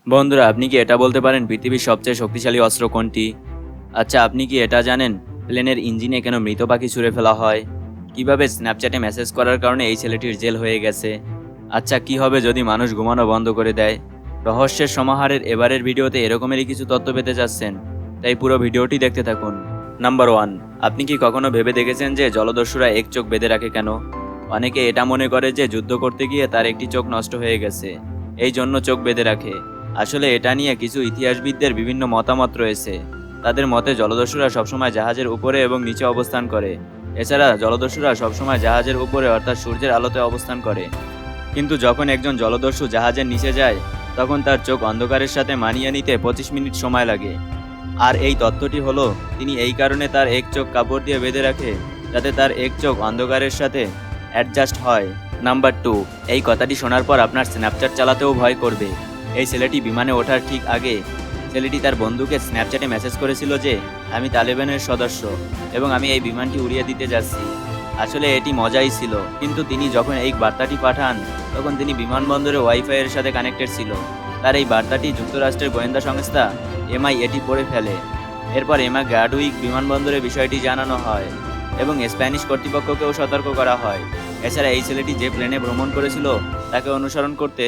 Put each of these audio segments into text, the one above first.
বন্ধুরা, আপনি কি এটা বলতে পারেন পৃথিবীর সবচেয়ে শক্তিশালী অস্ত্র কোনটি? আচ্ছা, আপনি কি এটা জানেন প্লেনের ইঞ্জিনে কেন মৃত পাখি ছুঁড়ে ফেলা হয়? কিভাবে স্ন্যাপচ্যাটে মেসেজ করার কারণে এই ছেলেটির জেল হয়ে গেছে? আচ্ছা, কি হবে যদি মানুষ ঘুমানো বন্ধ করে দেয়? রহস্যের সমাহারের এবারের ভিডিওতে এরকমেরই কিছু তথ্য পেতে যাচ্ছেন, তাই পুরো ভিডিওটি দেখতে থাকুন। নাম্বার 1, আপনি কি কখনো ভেবে দেখেছেন যে জলদস্যুরা এক চোখ বেঁধে রাখে কেন? অনেকে এটা মনে করে যে যুদ্ধ করতে গিয়ে তার একটি চোখ নষ্ট হয়ে গেছে, এই জন্য চোখ বেঁধে রাখে। আসলে এটা নিয়ে কিছু ইতিহাসবিদদের বিভিন্ন মতামত রয়েছে। তাদের মতে জলদস্যুরা সবসময় জাহাজের উপরে এবং নিচে অবস্থান করে। এছাড়া জলদস্যুরা সবসময় জাহাজের উপরে অর্থাৎ সূর্যের আলোতে অবস্থান করে। কিন্তু যখন একজন জলদস্যু জাহাজের নিচে যায়, তখন তার চোখ অন্ধকারের সাথে মানিয়ে নিতে 25 মিনিট সময় লাগে। আর এই তথ্যটি হলো, তিনি এই কারণে তার এক চোখ কাপড় দিয়ে বেঁধে রাখে, যাতে তার এক চোখ অন্ধকারের সাথে অ্যাডজাস্ট হয়। নাম্বার 2, এই কথাটি শোনার পর আপনার স্ন্যাপচ্যাট চালাতেও ভয় করবে। এই ছেলেটি বিমানে ওঠার ঠিক আগে ছেলেটি তার বন্ধুকে স্ন্যাপচ্যাটে মেসেজ করেছিল যে আমি তালেবানের সদস্য এবং আমি এই বিমানটি উড়িয়ে দিতে যাচ্ছি। আসলে এটি মজাই ছিল, কিন্তু তিনি যখন এই বার্তাটি পাঠান, তখন তিনি বিমানবন্দরে ওয়াইফাই এর সাথে কানেক্টেড ছিল। তার এই বার্তাটি যুক্তরাষ্ট্রের গোয়েন্দা সংস্থা এমআই এটি পড়ে ফেলে। এরপর এমা গ্যাডউইক বিমানবন্দরে বিষয়টি জানানো হয় এবং স্প্যানিশ কর্তৃপক্ষকেও সতর্ক করা হয়। এছাড়া এই ছেলেটি যে প্লেনে ভ্রমণ করেছিল তাকে অনুসরণ করতে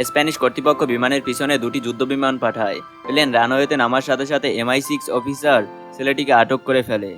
স্প্যানিশ কর্তৃপক্ষ বিমানের পিছনে 2টি যুদ্ধবিমান পাঠায়। প্লেন রানওয়েতে নামার সাথে সাথে MI6 অফিসার ছেলেটিকে আটক করে ফেলে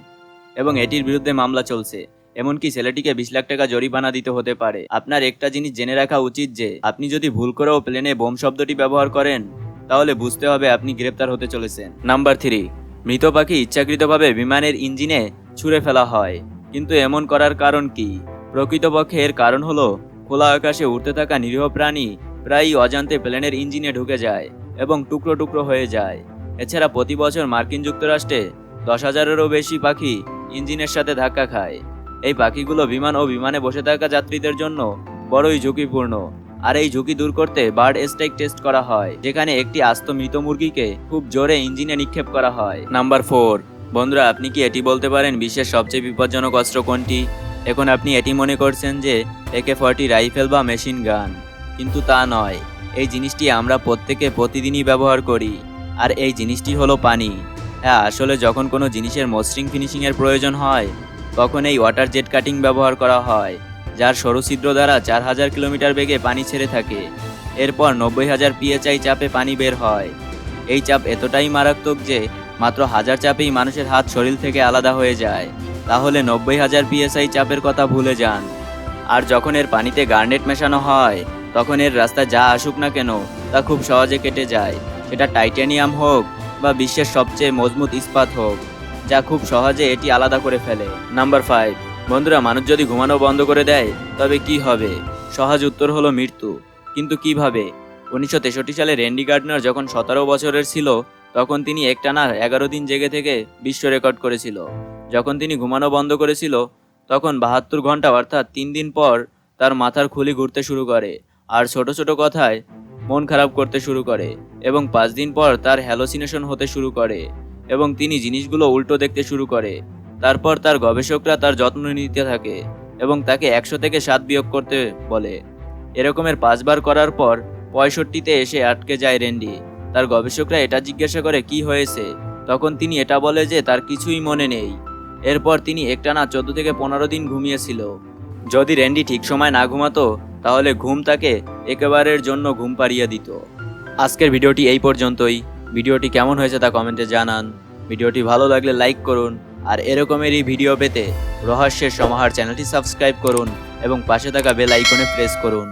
এবং এটির বিরুদ্ধে মামলা চলছে। এমনকি ছেলেটিকে 20 লাখ টাকা জরিমানা দিতে হতে পারে। আপনার একটা জিনিস জেনে রাখা উচিত যে আপনি যদি ভুল করেও প্লেনে বোম শব্দটি ব্যবহার করেন, তাহলে বুঝতে হবে আপনি গ্রেপ্তার হতে চলেছেন। নাম্বার 3, মৃত পাখি ইচ্ছাকৃতভাবে বিমানের ইঞ্জিনে ছুঁড়ে ফেলা হয়, কিন্তু এমন করার কারণ কি? প্রকৃতপক্ষে এর কারণ হলো খোলা আকাশে উড়তে থাকা নিরীহ প্রাণী প্রায়ই অজান্তে প্লেনের ইঞ্জিনে ঢুকে যায় এবং টুকরো টুকরো হয়ে যায়। এছাড়া প্রতি বছর মার্কিন যুক্তরাষ্ট্রে 10,000-এরও বেশি পাখি ইঞ্জিনের সাথে ধাক্কা খায়। এই পাখিগুলো বিমান ও বিমানে বসে থাকা যাত্রীদের জন্য বড়ই ঝুঁকিপূর্ণ। আর এই ঝুঁকি দূর করতে বার্ড স্ট্রাইক টেস্ট করা হয়, যেখানে একটি আস্ত মৃত মুরগিকে খুব জোরে ইঞ্জিনে নিক্ষেপ করা হয়। নাম্বার 4, বন্ধুরা, আপনি কি এটি বলতে পারেন বিশ্বের সবচেয়ে বিপজ্জনক অস্ত্র কোনটি? এখন আপনি এটি মনে করছেন যে AK-40 রাইফেল বা মেশিন গান, কিন্তু তা নয়। এই জিনিসটি আমরা প্রত্যেকে প্রতিদিনই ব্যবহার করি, আর এই জিনিসটি হলো পানি। হ্যাঁ, আসলে যখন কোনো জিনিসের মসৃণ ফিনিশিংয়ের প্রয়োজন হয়, তখন এই ওয়াটার জেট কাটিং ব্যবহার করা হয়, যার সরু ছিদ্র দ্বারা 4000 কিলোমিটার বেগে পানি ছেড়ে থাকে। এরপর 90,000 PSI চাপে পানি বের হয়। এই চাপ এতটাই মারাত্মক যে মাত্র 1000 চাপেই মানুষের হাত শরীর থেকে আলাদা হয়ে যায়। তাহলে 90,000 PSI চাপের কথা ভুলে যান। আর যখন এর পানিতে গার্নেট মেশানো হয়, তখন এর রাস্তা যা আসুক না কেন তা খুব সহজে কেটে যায়। সেটা টাইটানিয়াম হোক বা বিশ্বের সবচেয়ে মজবুত ইস্পাত হোক, যা খুব সহজে এটি আলাদা করে ফেলে। নাম্বার 5, বন্ধুরা, মানুষ যদি ঘুমানো বন্ধ করে দেয় তবে কি হবে? সহজ উত্তর হলো মৃত্যু। কিন্তু কিভাবে? 1963 সালে রেন্ডি গার্ডনার যখন 17 বছরের ছিল, তখন তিনি একটানা 11 দিন জেগে থেকে বিশ্ব রেকর্ড করেছিল। যখন তিনি ঘুমানো বন্ধ করেছিল, তখন 72 ঘন্টা অর্থাৎ 3 দিন পর তার মাথার খুলি ঘুরতে শুরু করে আর ছোট ছোট কথায় মন খারাপ করতে শুরু করে, এবং 5 দিন পর তার হ্যালোসিনেশন হতে শুরু করে এবং তিনি জিনিসগুলো উল্টো দেখতে শুরু করে। তারপর তার গবেষকরা তার যত্ন নিতে থাকে এবং তাকে 100 থেকে 7 বিয়োগ করতে বলে। এরকমের 5 বার করার পর 65তে এসে আটকে যায় রেন্ডি। তার গবেষকরা এটা জিজ্ঞাসা করে কি হয়েছে, তখন তিনি এটা বলে যে তার কিছুই মনে নেই। এরপর তিনি একটানা 14 থেকে 15 দিন ঘুমিয়েছিল। যদি রেন্ডি ঠিক সময় না ঘুমাতো, তাহলে ঘুম তাকে একেবারের জন্য ঘুম পাড়িয়ে দিত। আজকের ভিডিওটি এই পর্যন্তই। ভিডিওটি কেমন হয়েছে তা কমেন্টে জানান। ভিডিওটি ভালো লাগলে লাইক করুন, আর এরকমেরই ভিডিও পেতে রহস্যের সমাহার চ্যানেলটি সাবস্ক্রাইব করুন এবং পাশে থাকা বেল আইকনে প্রেস করুন।